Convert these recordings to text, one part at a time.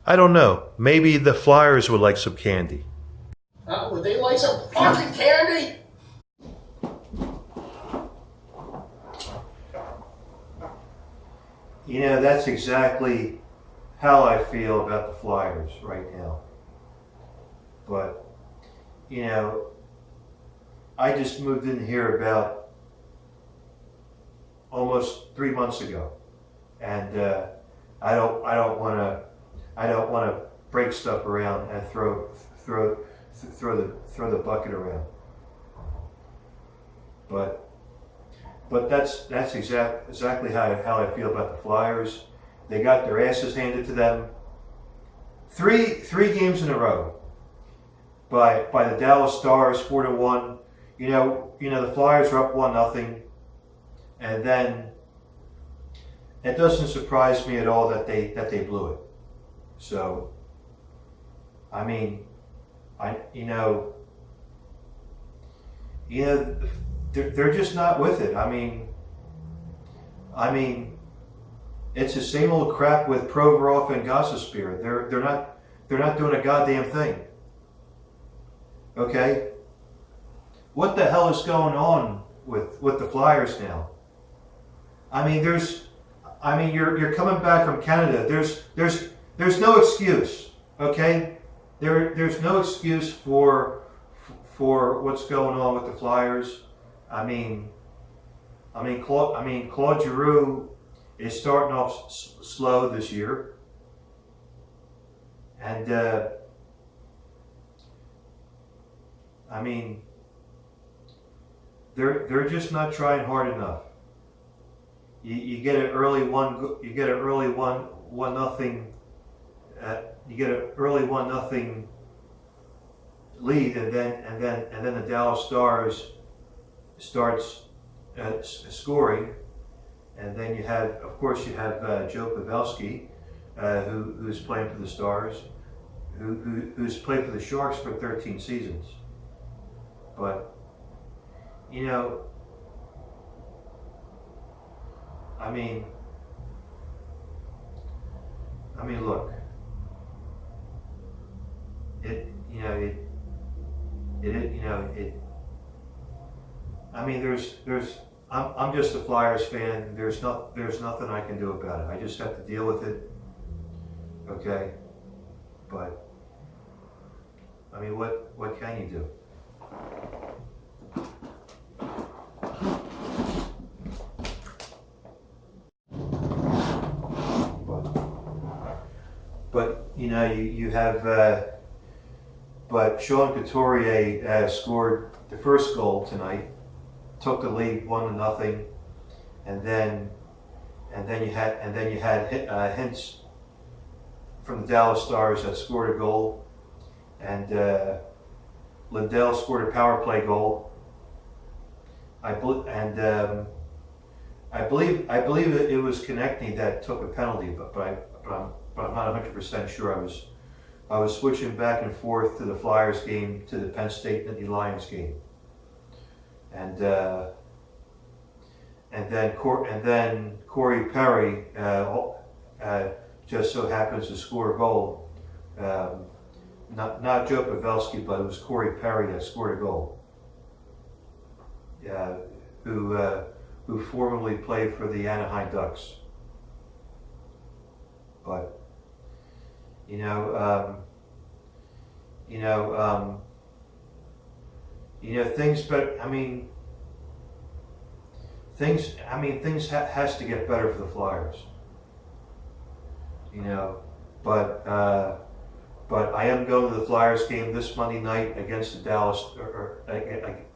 I don't know. Maybe the Flyers would like some candy. Would they like some fucking candy? You know, that's exactly how I feel about the Flyers right now. But, you know, I just moved in here about almost 3 months ago, and I don't want to break stuff around and throw the bucket around. But that's exactly how I feel about the Flyers. They got their asses handed to them. Three games in a row by the Dallas Stars, 4-1. You know the Flyers are up 1-0, and then it doesn't surprise me at all that they blew it. So, I mean, they're just not with it. I mean, it's the same old crap with Provorov and Gostisbehere. They're not doing a goddamn thing. Okay, what the hell is going on with the Flyers now? I mean, you're coming back from Canada. There's no excuse. Okay, there's no excuse for what's going on with the Flyers. I mean, Claude Giroux is starting off slow this year, and I mean, they're just not trying hard enough. You get an early one. You get an early 1-0. You get an early 1-0 lead, and then the Dallas Stars starts scoring, and then you have, of course, Joe Pavelski, who's playing for the Stars, who's played for the Sharks for 13 seasons. But you know, I mean, look, I'm just a Flyers fan. There's nothing I can do about it. I just have to deal with it. Okay, but I mean, what can you do? But you have, but Sean Couturier scored the first goal tonight, took the lead 1-0, and then you had Hintz from the Dallas Stars that scored a goal, and Lindell scored a power play goal. I believe it was Konechny that took a penalty, but I'm not 100% sure. I was switching back and forth to the Flyers game, to the Penn State Nittany Lions game, and then Corey Perry just so happens to score a goal. Not Joe Pavelski, but it was Corey Perry that scored a goal. Who formerly played for the Anaheim Ducks. But things. But things has to get better for the Flyers. But I am going to the Flyers game this Monday night against the Dallas,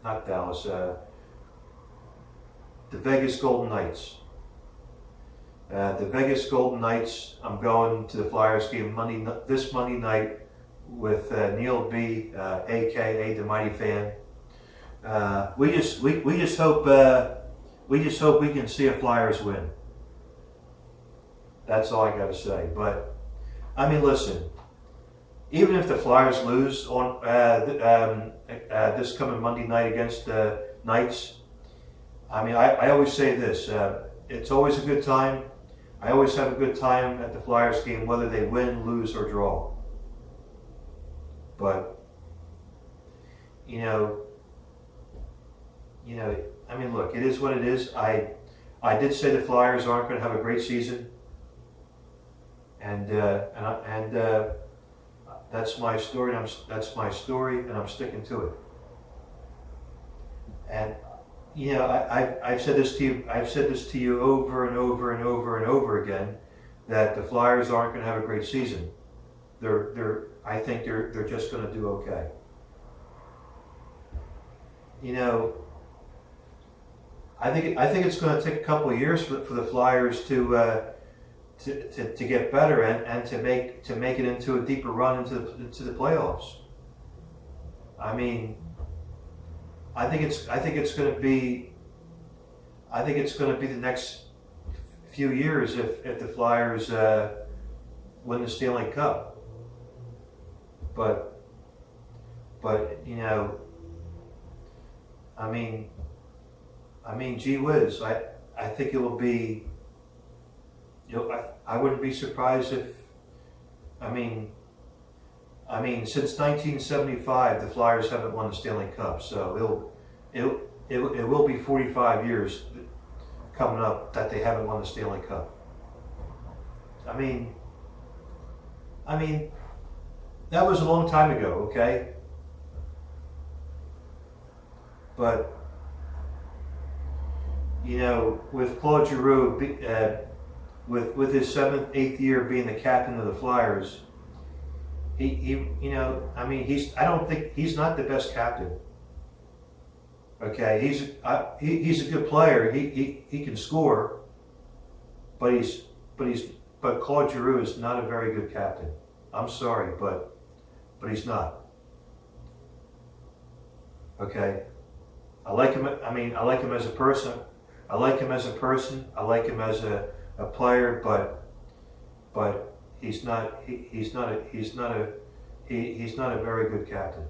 not Dallas, the Vegas Golden Knights. The Vegas Golden Knights. I'm going to the Flyers game this Monday night with Neil B, aka the Mighty Fan. We just hope we can see a Flyers win. That's all I got to say. But listen. Even if the Flyers lose on this coming Monday night against the Knights, I always say this: it's always a good time I always have a good time at the Flyers game, whether they win, lose, or draw. But you know, I mean, look, it is what it is. I did say the Flyers aren't going to have a great season, and that's my story. And that's my story, and I'm sticking to it. And I've said this to you. I've said this to you over and over and over and over again, that the Flyers aren't going to have a great season. I think they're just going to do okay. I think it's going to take a couple of years for the Flyers to get better and to make it into a deeper run into the playoffs. I mean, I think it's going to be the next few years if the Flyers win the Stanley Cup. But I mean, gee whiz, I think it will be. I wouldn't be surprised if. I mean, since 1975, the Flyers haven't won the Stanley Cup, so it will be 45 years coming up that they haven't won the Stanley Cup. I mean, that was a long time ago, okay? But with Claude Giroux, with his 7th, 8th year being the captain of the Flyers, I don't think he's not the best captain. Okay, he's a good player. He can score, but Claude Giroux is not a very good captain. I'm sorry, but he's not. Okay, I like him. I like him as a person. I like him as a player, but he's not a very good captain.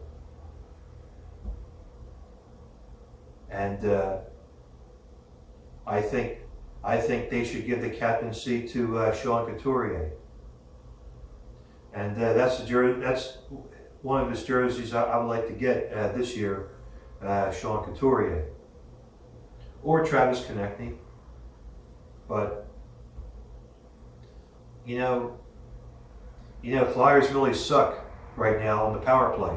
And I think they should give the captaincy to Sean Couturier. And that's one of his jerseys I would like to get this year, Sean Couturier. Or Travis Konechny. But, Flyers really suck right now on the power play.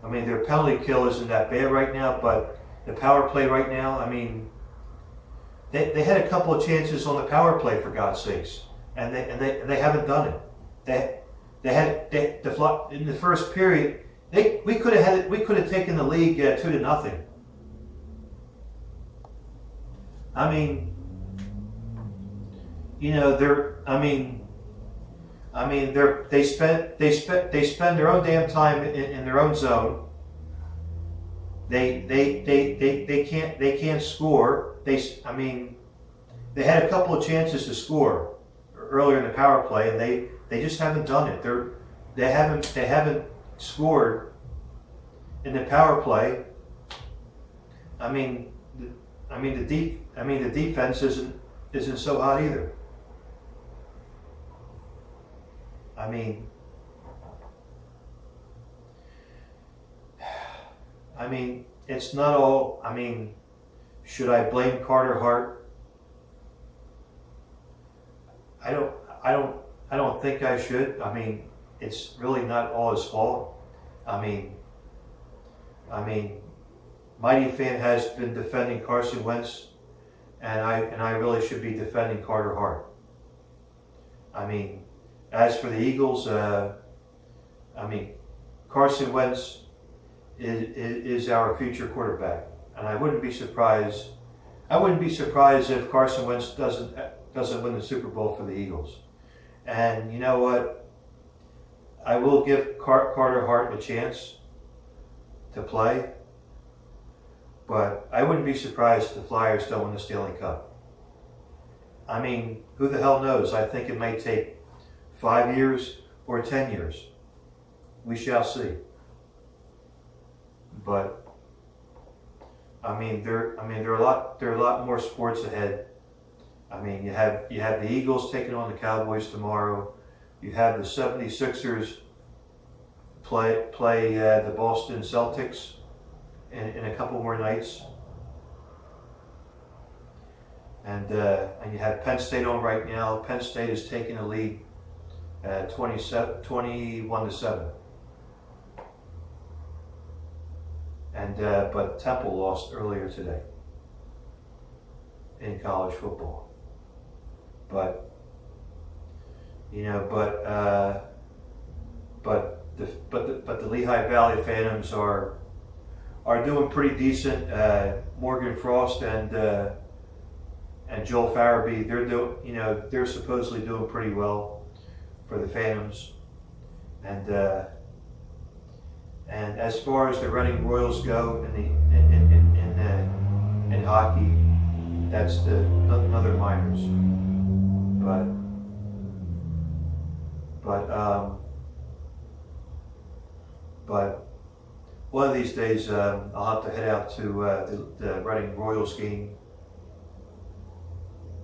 I mean, their penalty kill isn't that bad right now, but the power play right now, they had a couple of chances on the power play, for God's sakes, and they haven't done it. In the first period, we could have taken the league 2-0. They spend their own damn time in their own zone. They can't score. They had a couple of chances to score earlier in the power play, and they just haven't done it. They haven't scored in the power play. The defense isn't so hot either. It's not all. Should I blame Carter Hart? I don't think I should. It's really not all his fault. Mighty Fan has been defending Carson Wentz, and I really should be defending Carter Hart. As for the Eagles, Carson Wentz is our future quarterback, and I wouldn't be surprised if Carson Wentz doesn't win the Super Bowl for the Eagles. And you know what? I will give Carter Hart a chance to play, but I wouldn't be surprised if the Flyers don't win the Stanley Cup. Who the hell knows? I think it may take 5 years or 10 years. We shall see. But there are a lot more sports ahead. I mean, you have the Eagles taking on the Cowboys tomorrow. You have the 76ers play the Boston Celtics in a couple more nights. And you have Penn State on right now. Penn State is taking a lead, 21-7. And but Temple lost earlier today in college football. But the Lehigh Valley Phantoms are doing pretty decent. Morgan Frost and Joel Farabee, they're supposedly doing pretty well for the Phantoms. And as far as the Reading Royals go in hockey, that's another minors. But one of these days I'll have to head out to the Reading Royals game,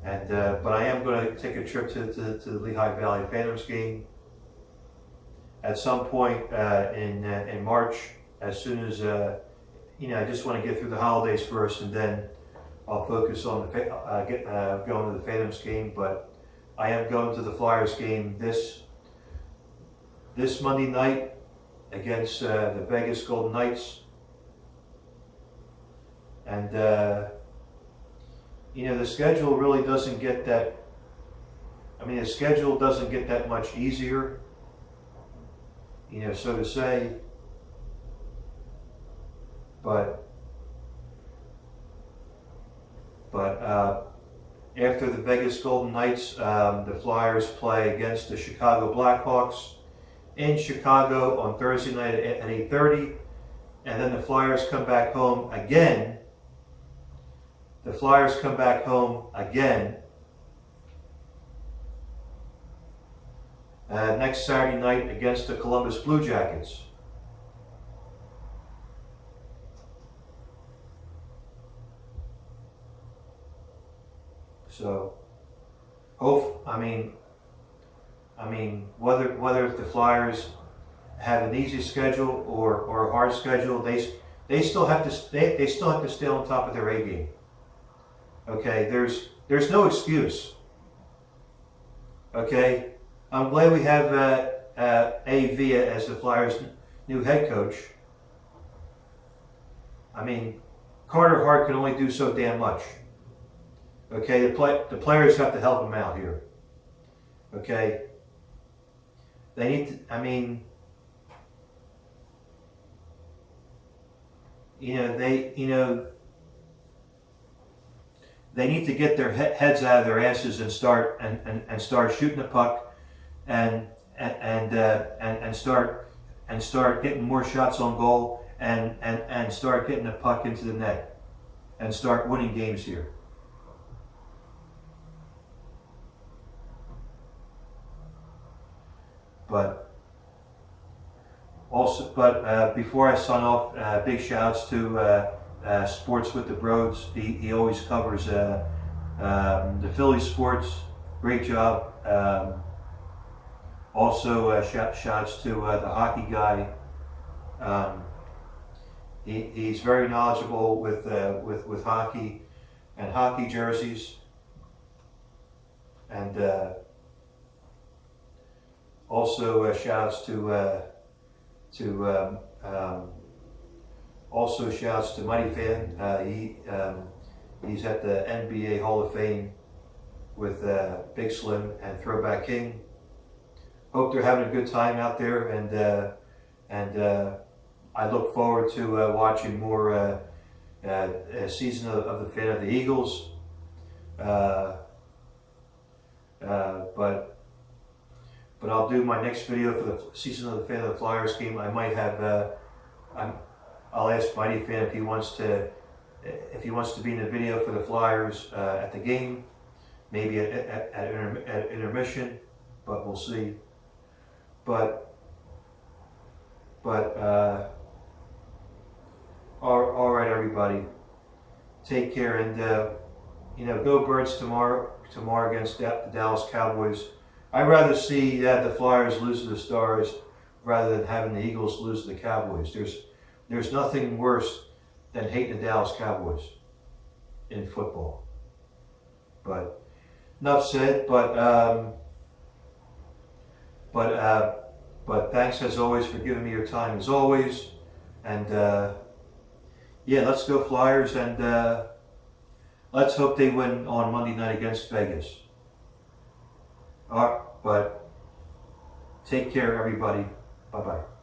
and but I am going to take a trip to the Lehigh Valley Phantoms game at some point in March. As soon as I just want to get through the holidays first, and then I'll focus on going to the Phantoms game. But I am going to the Flyers game this Monday night against the Vegas Golden Knights, and the schedule really doesn't get that. I mean, the schedule doesn't get that much easier, so to say. But after the Vegas Golden Knights, the Flyers play against the Chicago Blackhawks in Chicago on Thursday night at 8:30, and then the Flyers come back home again. Next Saturday night against the Columbus Blue Jackets. So, whether the Flyers have an easy schedule or a hard schedule, they still have to stay on top of their A game. Okay, there's no excuse. Okay, I'm glad we have AV as the Flyers' new head coach. I mean, Carter Hart can only do so damn much. Okay, the players have to help him out here. Okay, they need to. They need to get their heads out of their asses and start shooting the puck and start getting more shots on goal and start getting the puck into the net and start winning games here. But before I sign off, big shouts to Sports with the Broads. He always covers the Philly sports. Great job. Also, shouts to the hockey guy. He's very knowledgeable with hockey and hockey jerseys. And also shouts to Mighty Fan. He's at the NBA Hall of Fame with Big Slim and Throwback King. Hope they're having a good time out there, and I look forward to watching more season of the Fan of the Eagles. But I'll do my next video for the season of the Fan of the Flyers game. I might have. I'll ask Mighty Fan if he wants to be in the video for the Flyers at the game, maybe at intermission, but we'll see. But all right, everybody, take care, and go Birds tomorrow. tomorrow against the Dallas Cowboys. I'd rather see the Flyers lose to the Stars rather than having the Eagles lose to the Cowboys. There's nothing worse than hating the Dallas Cowboys in football. But enough said. But thanks as always for giving me your time as always. And yeah, let's go Flyers, and let's hope they win on Monday night against Vegas. All right, but take care, everybody. Bye-bye.